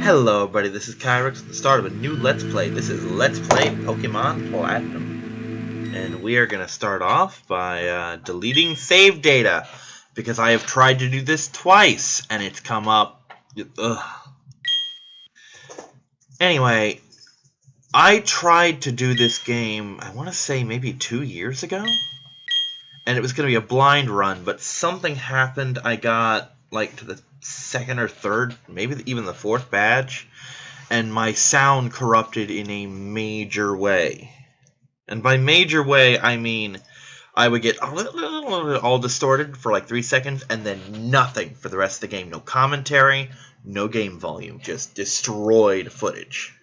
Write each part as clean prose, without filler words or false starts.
Hello everybody, this is Kyrix at the start of a new Let's Play. This is Let's Play Pokemon Platinum. And we are going to start off by deleting save data. Because I have tried to do this twice, and it's come up. Ugh. Anyway, I tried to do this game, I want to say maybe 2 years ago? And it was going to be a blind run, but something happened. I got like to the second or third, maybe even the fourth badge, and my sound corrupted in a major way. And by major way, I mean I would get all distorted for like 3 seconds, and then nothing for the rest of the game. No commentary, no game volume, just destroyed footage.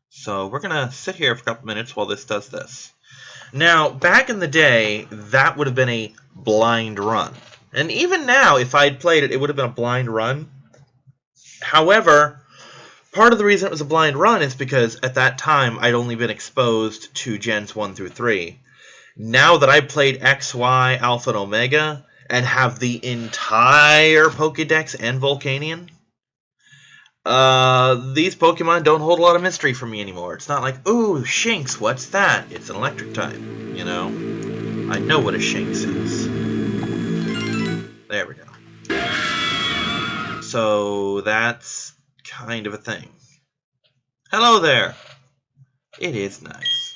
So we're going to sit here for a couple minutes while this does this. Now, back in the day, that would have been a blind run. And even now, if I had played it, it would have been a blind run. However, part of the reason it was a blind run is because at that time, I'd only been exposed to Gens 1 through 3. Now that I've played X, Y, Alpha, and Omega, and have the entire Pokédex and Volcanion, these Pokemon don't hold a lot of mystery for me anymore. It's not like, ooh, Shinx, what's that? It's an electric type, you know? I know what a Shinx is. There we go. So, that's kind of a thing. Hello there! It is nice.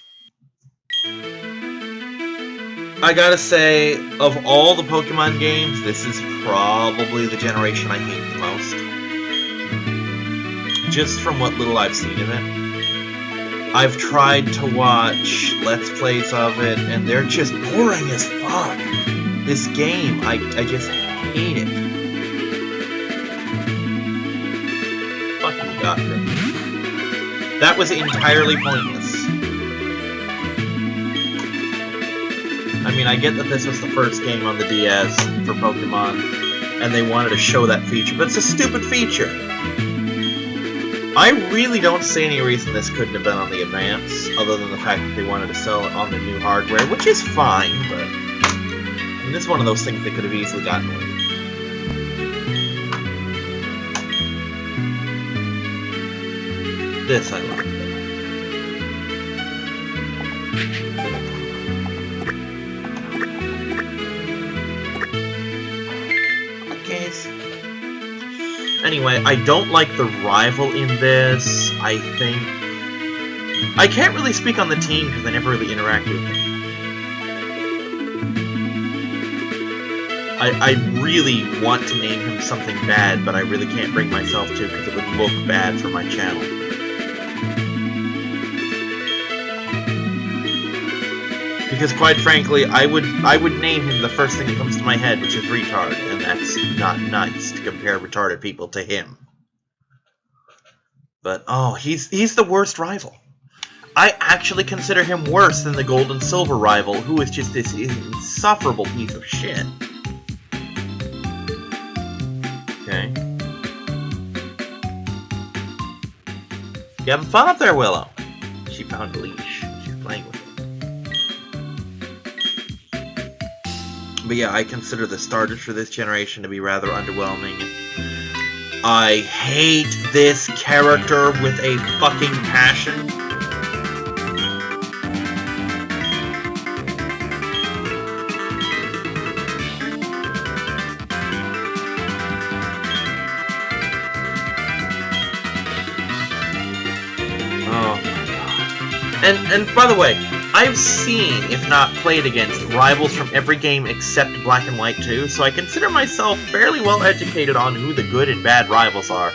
I gotta say, of all the Pokemon games, this is probably the generation I hate the most. Just from what little I've seen of it. I've tried to watch Let's Plays of it, and they're just boring as fuck. This game, I just hate it. Fuck you, Doctor. That was entirely pointless. I mean, I get that this was the first game on the DS for Pokemon, and they wanted to show that feature, but it's a stupid feature. I really don't see any reason this couldn't have been on the Advance, other than the fact that they wanted to sell it on the new hardware, which is fine, but I mean, this is one of those things they could have easily gotten away with. This I like. Anyway, I don't like the rival in this. I think... I can't really speak on the team because I never really interacted with them. I really want to name him something bad, but I really can't bring myself to because it would look bad for my channel. Because quite frankly, I would name him the first thing that comes to my head, which is retard, and that's not nice to compare retarded people to him. But oh, he's the worst rival. I actually consider him worse than the Gold and Silver rival, who is just this insufferable piece of shit. Okay. You having fun up there, Willow? She found a leash. She's playing with it. But yeah, I consider the starters for this generation to be rather underwhelming. I hate this character with a fucking passion. Oh my god. And by the way, I've seen, if not played against, rivals from every game except Black and White 2, so I consider myself fairly well educated on who the good and bad rivals are.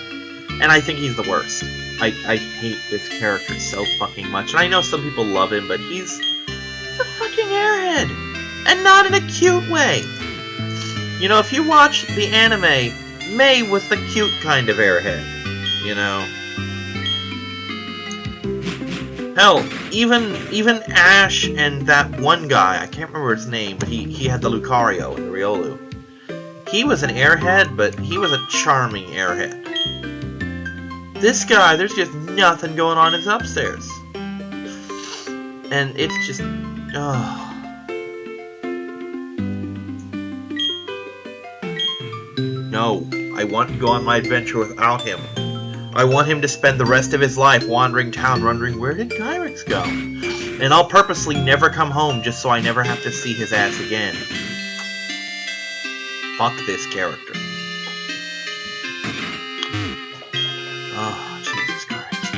And I think he's the worst. I hate this character so fucking much. And I know some people love him, but he's a fucking airhead. And not in a cute way. You know, if you watch the anime, May was the cute kind of airhead. You know? Hell, even Ash and that one guy, I can't remember his name, but he had the Lucario and the Riolu. He was an airhead, but he was a charming airhead. This guy, there's just nothing going on in his upstairs. And it's just... No, I want to go on my adventure without him. I want him to spend the rest of his life wandering town, wondering, where did Kyrix go? And I'll purposely never come home just so I never have to see his ass again. Fuck this character. Oh, Jesus Christ.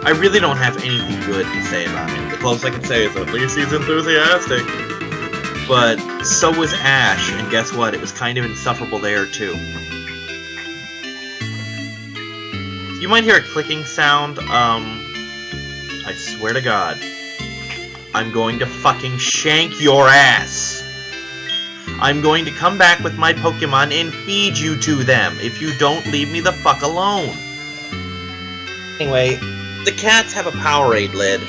I really don't have anything good to say about him. The closest I can say is at least he's enthusiastic. But so was Ash, and guess what? It was kind of insufferable there, too. You might hear a clicking sound. I swear to God, I'm going to fucking shank your ass. I'm going to come back with my Pokemon and feed you to them if you don't leave me the fuck alone. Anyway, the cats have a Powerade lid,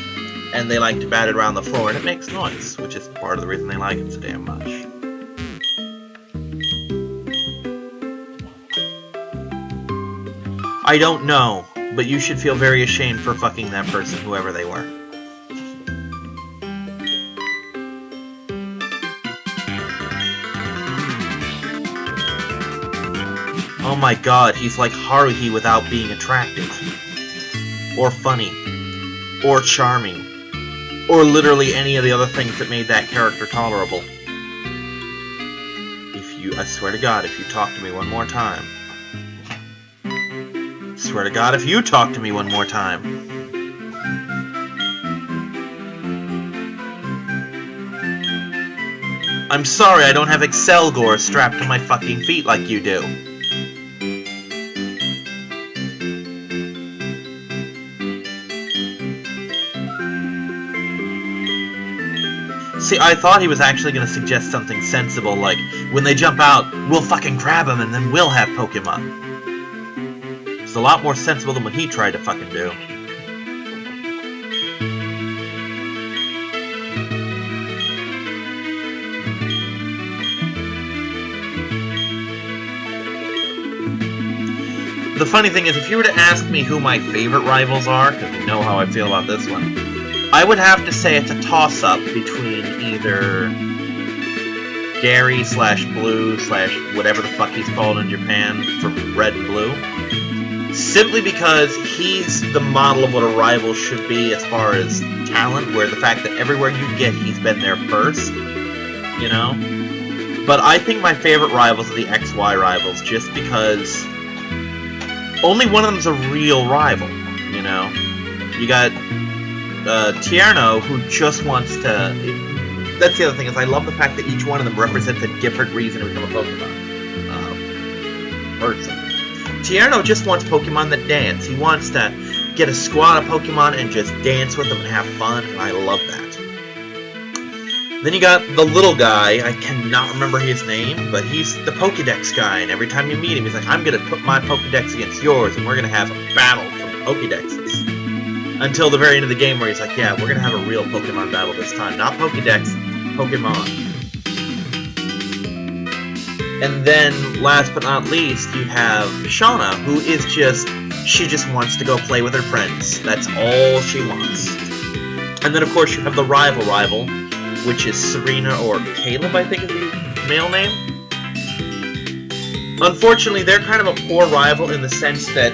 and they like to bat it around the floor, and it makes noise, which is part of the reason they like it so damn much. I don't know, but you should feel very ashamed for fucking that person, whoever they were. Oh my god, he's like Haruhi without being attractive. Or funny. Or charming. Or literally any of the other things that made that character tolerable. I swear to God, if you talk to me one more time. Swear to God, if you talk to me one more time. I'm sorry I don't have Excelgor strapped to my fucking feet like you do. See, I thought he was actually going to suggest something sensible, like, when they jump out, we'll fucking grab them and then we'll have Pokemon. It's a lot more sensible than what he tried to fucking do. The funny thing is, if you were to ask me who my favorite rivals are, because you know how I feel about this one, I would have to say it's a toss-up between either Gary / Blue / whatever the fuck he's called in Japan from Red and Blue. Simply because he's the model of what a rival should be as far as talent, where the fact that everywhere you get, he's been there first, you know? But I think my favorite rivals are the XY rivals, just because only one of them's a real rival, you know? You got Tierno, who just wants to... That's the other thing, is I love the fact that each one of them represents a different reason to become a Pokemon person. Tierno just wants Pokemon that dance. He wants to get a squad of Pokemon and just dance with them and have fun, and I love that. Then you got the little guy, I cannot remember his name, but he's the Pokedex guy, and every time you meet him, he's like, I'm gonna put my Pokedex against yours, and we're gonna have a battle for Pokedexes. Until the very end of the game where he's like, yeah, we're gonna have a real Pokemon battle this time. Not Pokedex, Pokemon. And then, last but not least, you have Shauna, who is she just wants to go play with her friends. That's all she wants. And then, of course, you have the rival, which is Serena or Caleb, I think is the male name. Unfortunately, they're kind of a poor rival in the sense that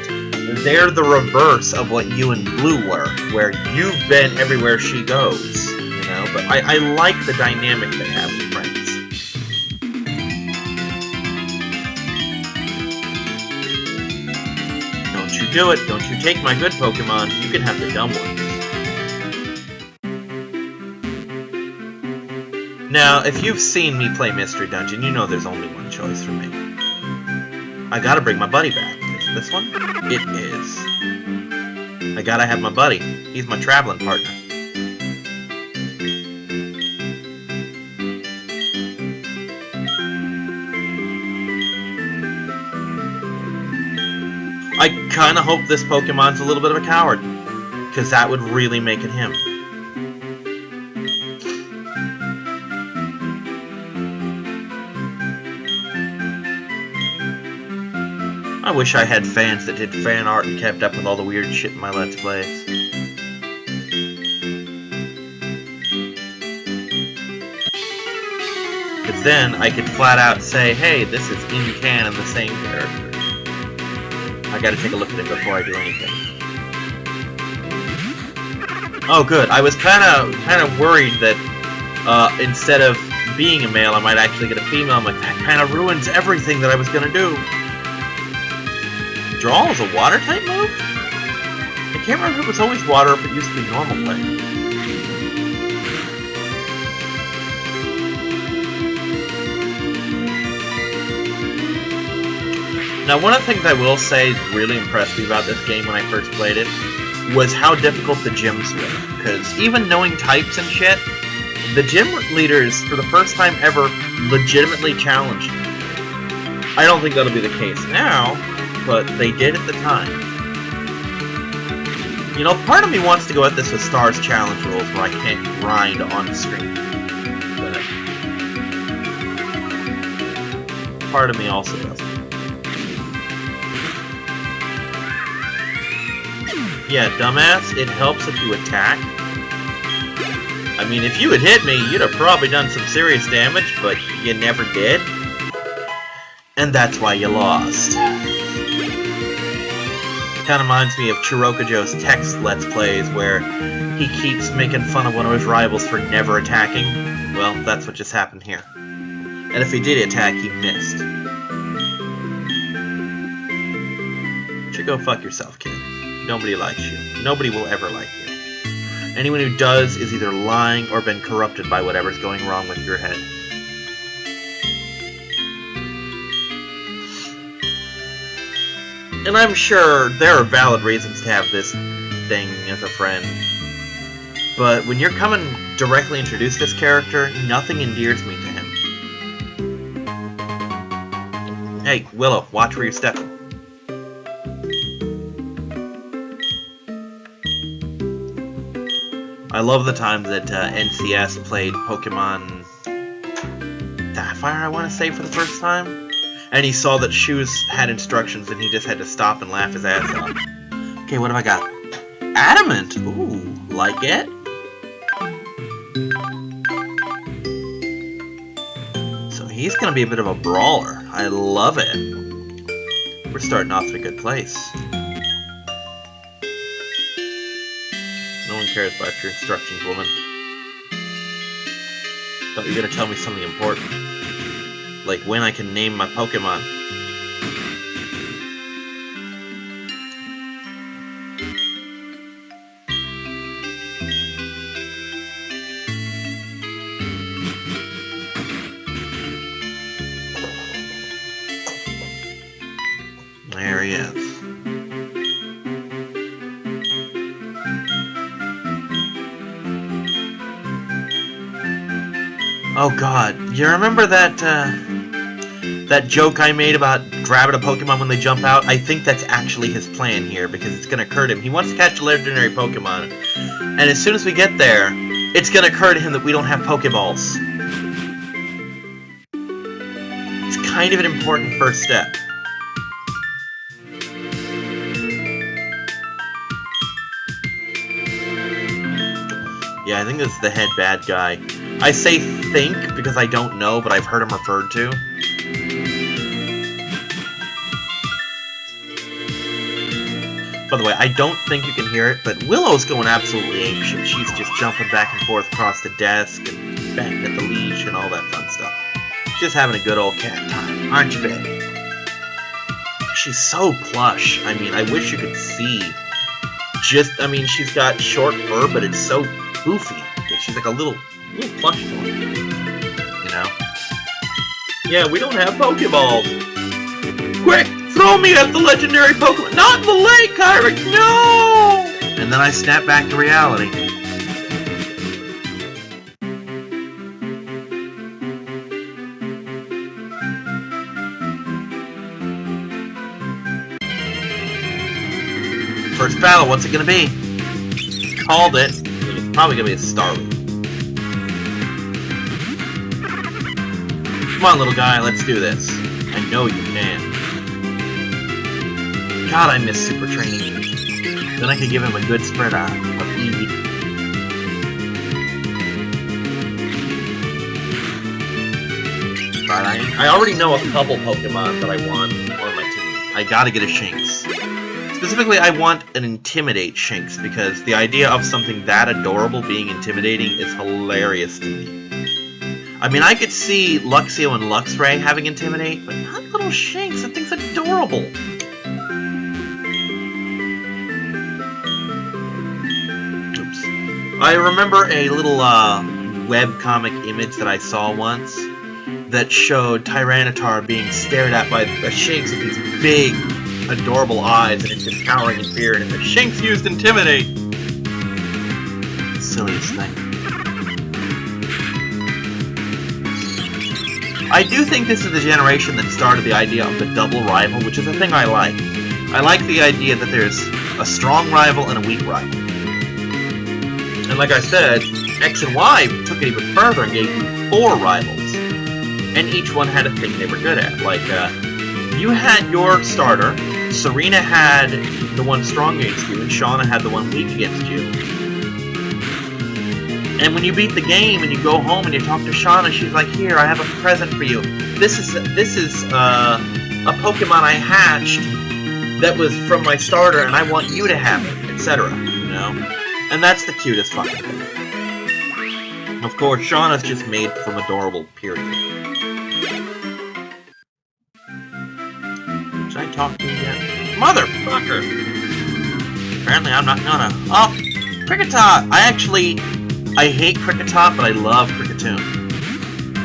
they're the reverse of what you and Blue were, where you've been everywhere she goes, you know? But I like the dynamic they have with friends. Don't you do it. Don't you take my good Pokemon. You can have the dumb ones. Now, if you've seen me play Mystery Dungeon, you know there's only one choice for me. I gotta bring my buddy back. Is it this one? It is. I gotta have my buddy. He's my traveling partner. I kinda hope this Pokemon's a little bit of a coward, because that would really make it him. I wish I had fans that did fan art and kept up with all the weird shit in my Let's Plays. Because then I could flat out say, hey, this is in canon the same character. I gotta take a look at it before I do anything. Oh, good. I was kind of worried that instead of being a male, I might actually get a female. I'm like, that kind of ruins everything that I was gonna do. Draw is a water type move? I can't remember if it was always water or if it used to be normal play. Now, one of the things I will say really impressed me about this game when I first played it was how difficult the gyms were. Because even knowing types and shit, the gym leaders, for the first time ever, legitimately challenged me. I don't think that'll be the case now, but they did at the time. You know, part of me wants to go at this with Stars challenge rules where I can't grind on the screen. But part of me also doesn't. Yeah, dumbass, it helps if you attack. I mean, if you had hit me, you'd have probably done some serious damage, but you never did. And that's why you lost. Kind of reminds me of Chirokajo's text Let's Plays, where he keeps making fun of one of his rivals for never attacking. Well, that's what just happened here. And if he did attack, he missed. You should go fuck yourself, kid. Nobody likes you. Nobody will ever like you. Anyone who does is either lying or been corrupted by whatever's going wrong with your head. And I'm sure there are valid reasons to have this thing as a friend. But when you're coming directly introduced this character, nothing endears me to him. Hey, Willow, watch where you're stepping. I love the time that NCS played Pokemon Sapphire, I want to say, for the first time. And he saw that Shoes had instructions and he just had to stop and laugh his ass off. Okay, what have I got? Adamant! Ooh, like it? So he's gonna be a bit of a brawler. I love it. We're starting off in a good place. No one cares about your instructions, woman. Thought you were gonna tell me something important. Like when I can name my Pokemon. There he is. Oh god, you remember that that joke I made about grabbing a Pokemon when they jump out? I think that's actually his plan here, because it's gonna occur to him. He wants to catch a legendary Pokemon, and as soon as we get there, it's gonna occur to him that we don't have Pokeballs. It's kind of an important first step. Yeah, I think this is the head bad guy. I say think because I don't know, but I've heard him referred to. By the way, I don't think you can hear it, but Willow's going absolutely apeshit. She's just jumping back and forth across the desk and batting at the leash and all that fun stuff. Just having a good old cat time, aren't you, baby? She's so plush. I mean, I wish you could see. I mean, she's got short fur, but it's so poofy. She's like a little plush toy, you know? Yeah, we don't have Pokeballs. Quick, throw me at the legendary Pokemon. Not in the lake, Kyrick, no! And then I snap back to reality. First battle, what's it gonna be? Called it. It's probably gonna be a Starly. Come on, little guy, let's do this. I know you can. God, I miss super training. Then I could give him a good spread out of E. But I already know a couple Pokemon that I want on my team. I gotta get a Shinx. Specifically, I want an Intimidate Shinx, because the idea of something that adorable being intimidating is hilarious to me. I mean, I could see Luxio and Luxray having Intimidate, but not little Shinx. That thing's adorable. Oops. I remember a little webcomic image that I saw once that showed Tyranitar being stared at by a Shinx with these big, adorable eyes, and it's just cowering in fear, and the Shinx used Intimidate. Silliest thing. I do think this is the generation that started the idea of the double rival, which is a thing I like. I like the idea that there's a strong rival and a weak rival. And like I said, X and Y took it even further and gave you 4 rivals. And each one had a thing they were good at. Like, you had your starter, Serena had the one strong against you, and Shauna had the one weak against you. And when you beat the game and you go home and you talk to Shauna, she's like, "Here, I have a present for you. This is a Pokemon I hatched that was from my starter, and I want you to have it," etc. You know, and that's the cutest fucking thing. Of course, Shauna's just made from adorable. Period. Should I talk to you yet? Motherfucker! Apparently, I'm not gonna. Oh, Kricketot! I hate Kricketot, but I love Kricketune.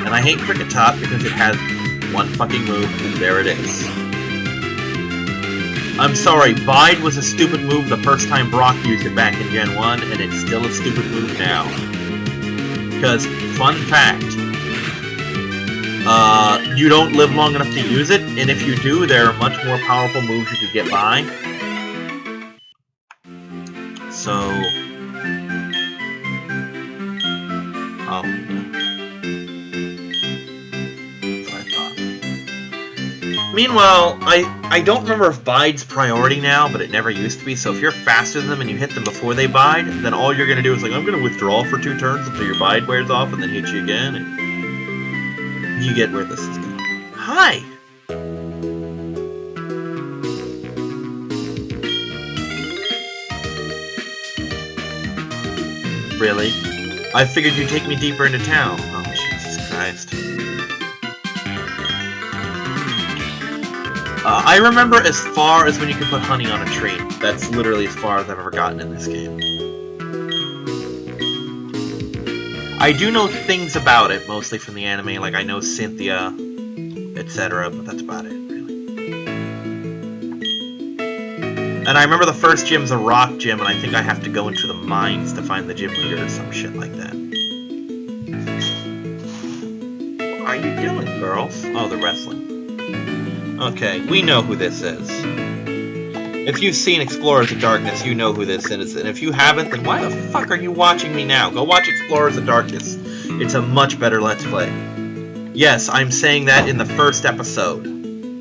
And I hate Kricketot because it has one fucking move, and there it is. I'm sorry, Bide was a stupid move the first time Brock used it back in Gen 1, and it's still a stupid move now. Because, fun fact, you don't live long enough to use it, and if you do, there are much more powerful moves you could get by. So... oh, that's what I thought. Meanwhile, I don't remember if Bide's priority now, but it never used to be, so if you're faster than them and you hit them before they Bide, then all you're gonna do is like, I'm gonna withdraw for 2 turns until your Bide wears off and then hit you again, and you get where this is going. Hi! Really? I figured you'd take me deeper into town. Oh, Jesus Christ. I remember as far as when you can put honey on a tree. That's literally as far as I've ever gotten in this game. I do know things about it, mostly from the anime, like I know Cynthia, etc., but that's about it, really. And I remember the first gym's a rock gym, and I think I have to go into the mines to find the gym leader or some shit like that. What are you doing, girls? Oh, they're wrestling. Okay, we know who this is. If you've seen Explorers of Darkness, you know who this is, and if you haven't, then why the fuck are you watching me now? Go watch Explorers of Darkness. It's a much better Let's Play. Yes, I'm saying that in the first episode,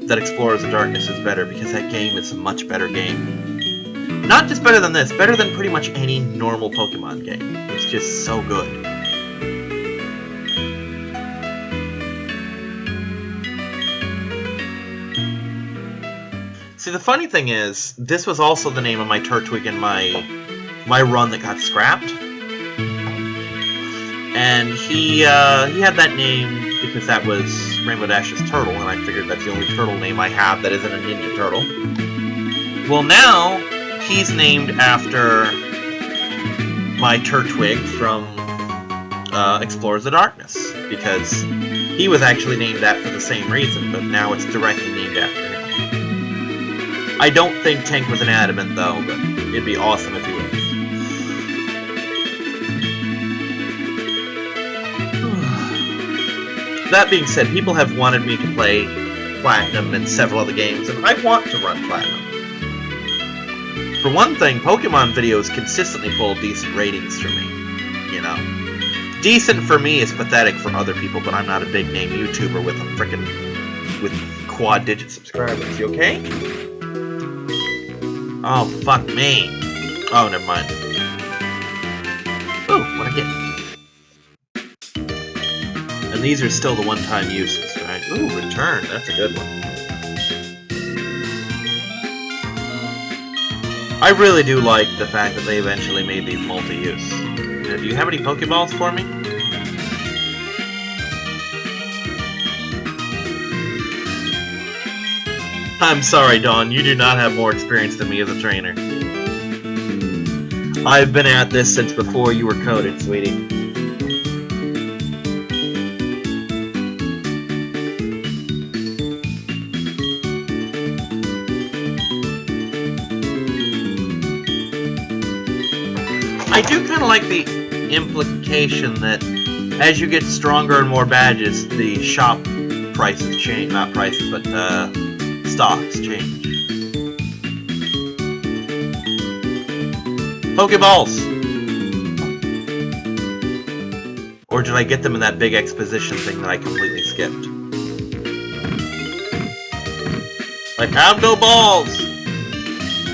that Explorers of Darkness is better, because that game is a much better game. Not just better than this, better than pretty much any normal Pokemon game. It's just so good. See, the funny thing is, this was also the name of my Turtwig in my run that got scrapped. And he had that name because that was Rainbow Dash's turtle, and I figured that's the only turtle name I have that isn't a ninja turtle. Well, now, he's named after my Turtwig from Explorers of Darkness, because he was actually named that for the same reason, but now it's directly named after him. I don't think Tank was an adamant, though, but it'd be awesome if he was. That being said, people have wanted me to play Platinum and several other games, and I want to run Platinum. For one thing, Pokemon videos consistently pull decent ratings for me, you know. Decent for me is pathetic for other people, but I'm not a big-name YouTuber with a frickin' with quad-digit subscribers, you okay? Oh, fuck me. Oh, never mind. Ooh, what'd I get? And these are still the one-time uses, right? Ooh, Return. That's a good one. I really do like the fact that they eventually made these multi-use. Do you have any Pokeballs for me? I'm sorry, Dawn, you do not have more experience than me as a trainer. I've been at this since before you were coded, sweetie. I do kind of like the implication that as you get stronger and more badges, the shop prices change. Not prices, but stocks change. Pokeballs! Or did I get them in that big exposition thing that I completely skipped? I have no balls!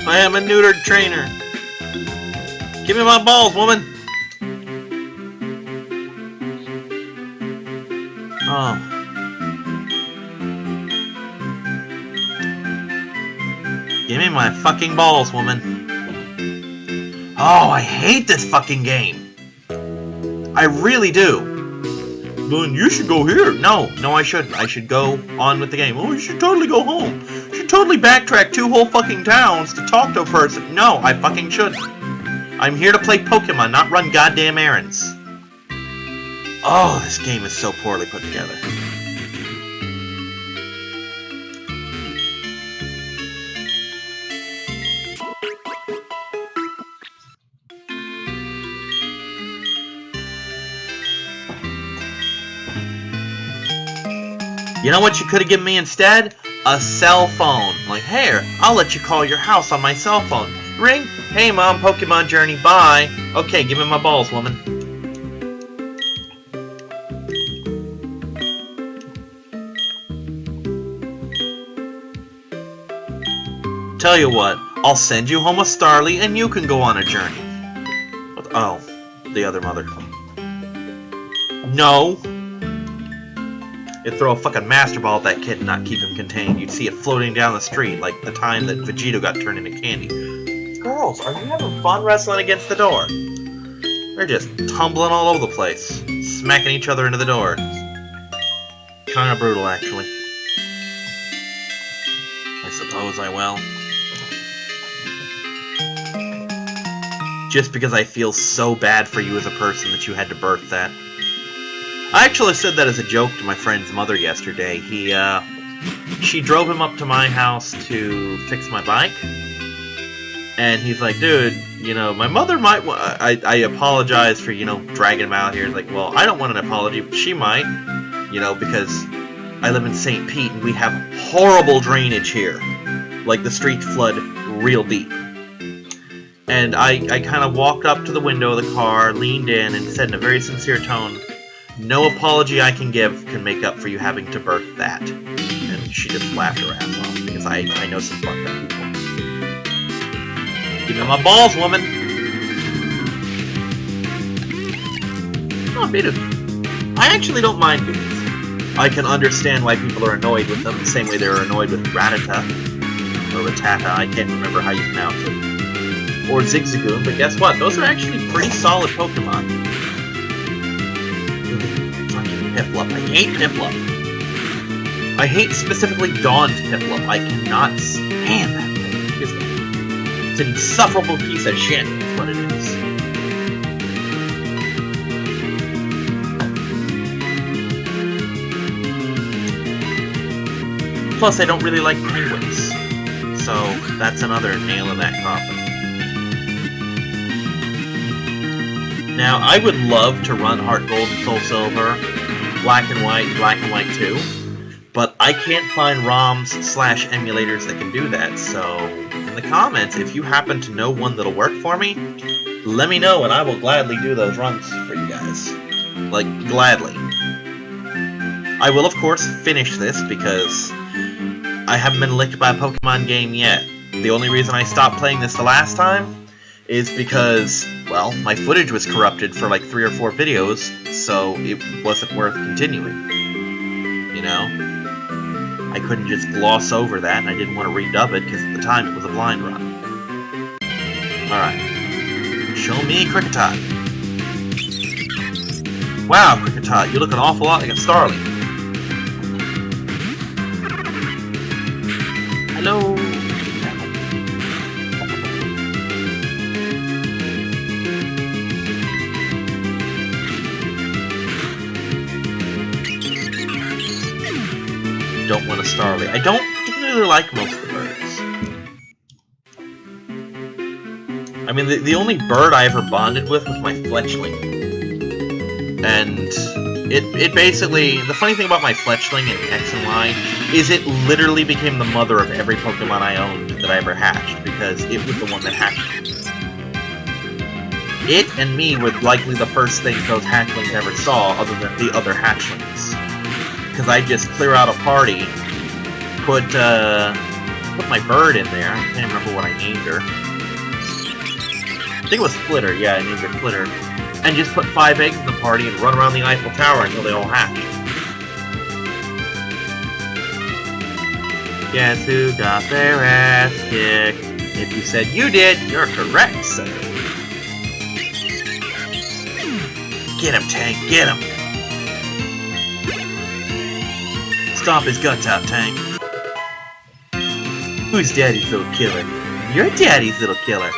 I am a neutered trainer. Give me my balls, woman! Oh. Give me my fucking balls, woman. Oh, I hate this fucking game. I really do. Then you should go here. No, I shouldn't. I should go on with the game. Oh, you should totally go home. You should totally backtrack 2 whole fucking towns to talk to a person. No, I fucking shouldn't. I'm here to play Pokemon, not run goddamn errands. Oh, this game is so poorly put together. You know what you could have given me instead? A cell phone. Like, here, I'll let you call your house on my cell phone. Ring. Hey, Mom, Pokemon Journey, bye. Okay, give me my balls, woman. Tell you what, I'll send you home with Starly and you can go on a journey. Oh, the other mother. No. You'd throw a fucking Master Ball at that kid and not keep him contained. You'd see it floating down the street like the time that Vegito got turned into candy. Girls, are you having fun wrestling against the door? They're just tumbling all over the place, smacking each other into the door. Kind of brutal, actually. I suppose I will. Just because I feel so bad for you as a person that you had to birth that. I actually said that as a joke to my friend's mother yesterday. She drove him up to my house to fix my bike. And he's like, dude, you know, my mother might I apologize for, you know, dragging him out here. He's like, well, I don't want an apology, but she might. You know, because I live in St. Pete and we have horrible drainage here. Like, the streets flood real deep. And I kind of walked up to the window of the car, leaned in, and said in a very sincere tone, no apology I can give can make up for you having to birth that. And she just laughed her ass off, because I know some fucked up people. Give me my balls, woman! Oh, beat it. I actually don't mind beats. I can understand why people are annoyed with them, the same way they're annoyed with Rattata. Or Rattata, I can't remember how you pronounce it. Or Zigzagoon, but guess what? Those are actually pretty solid Pokemon. Fucking Piplup. I hate Piplup. I hate specifically Dawn's Piplup. I cannot stand that thing. It's an insufferable piece of shit, is what it is. Plus, I don't really like penguins. So, that's another nail in that coffin. Now, I would love to run Heart Gold and Soul Silver, Black and White 2, but I can't find ROMs/emulators that can do that, so in the comments, if you happen to know one that'll work for me, let me know and I will gladly do those runs for you guys. Like, gladly. I will, of course, finish this because I haven't been licked by a Pokemon game yet. The only reason I stopped playing this the last time is because, well, my footage was corrupted for like 3 or 4 videos, so it wasn't worth continuing. You know? I couldn't just gloss over that, and I didn't want to redub it, because at the time it was a blind run. Alright. Show me Cricketot. Wow, Cricketot, you look an awful lot like a starling. Hello. Don't want a starling. I don't particularly like most of the birds. I mean, the only bird I ever bonded with was my fletchling. And it basically... The funny thing about my fletchling in X and Y is it literally became the mother of every Pokemon I owned that I ever hatched, because it was the one that hatched me. It and me were likely the first things those hatchlings ever saw, other than the other hatchlings. Because I just clear out a party, put my bird in there. I can't remember what I named her. I think it was Flitter. Yeah, I named her Flitter. And just put 5 eggs in the party and run around the Eiffel Tower until they all hatch. Guess who got their ass kicked? If you said you did, you're correct, sir. Get him, Tank, get him! Stomp his guts out, Tank. Who's Daddy's little killer? You're Daddy's little killer.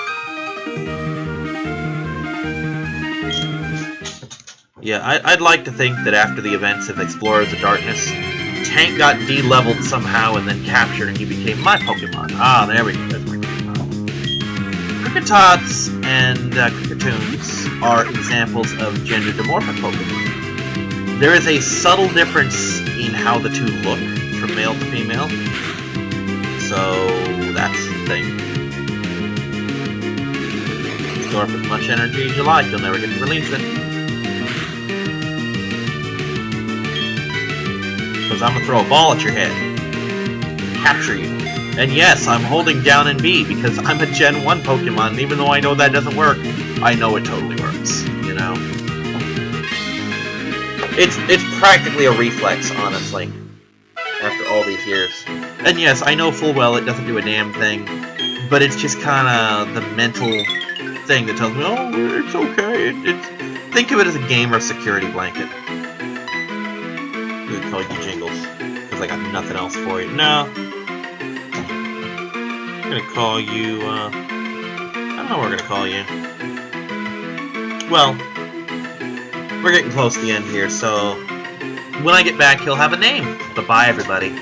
Yeah, I'd like to think that after the events of Explorers of Darkness, Tank got de-leveled somehow and then captured and he became my Pokemon. Ah, there we go. That's my Pokemon. Cricketots and Cricketoons are examples of gender dimorphic Pokemon. There is a subtle difference in how the two look from male to female. So that's the thing. Store up as much energy as you like, you'll never get to release it. Because I'm gonna throw a ball at your head. Capture you. And yes, I'm holding down and B because I'm a Gen 1 Pokemon, and even though I know that doesn't work, I know it totally works, you know? It's practically a reflex, honestly, after all these years. And yes, I know full well it doesn't do a damn thing, but it's just kinda the mental thing that tells me, oh, it's okay, think of it as a gamer security blanket. I'm gonna call you Jingles, because I got nothing else for you. No. I'm gonna call you, I don't know what we're gonna call you. Well, we're getting close to the end here, so when I get back, he'll have a name. But bye, everybody.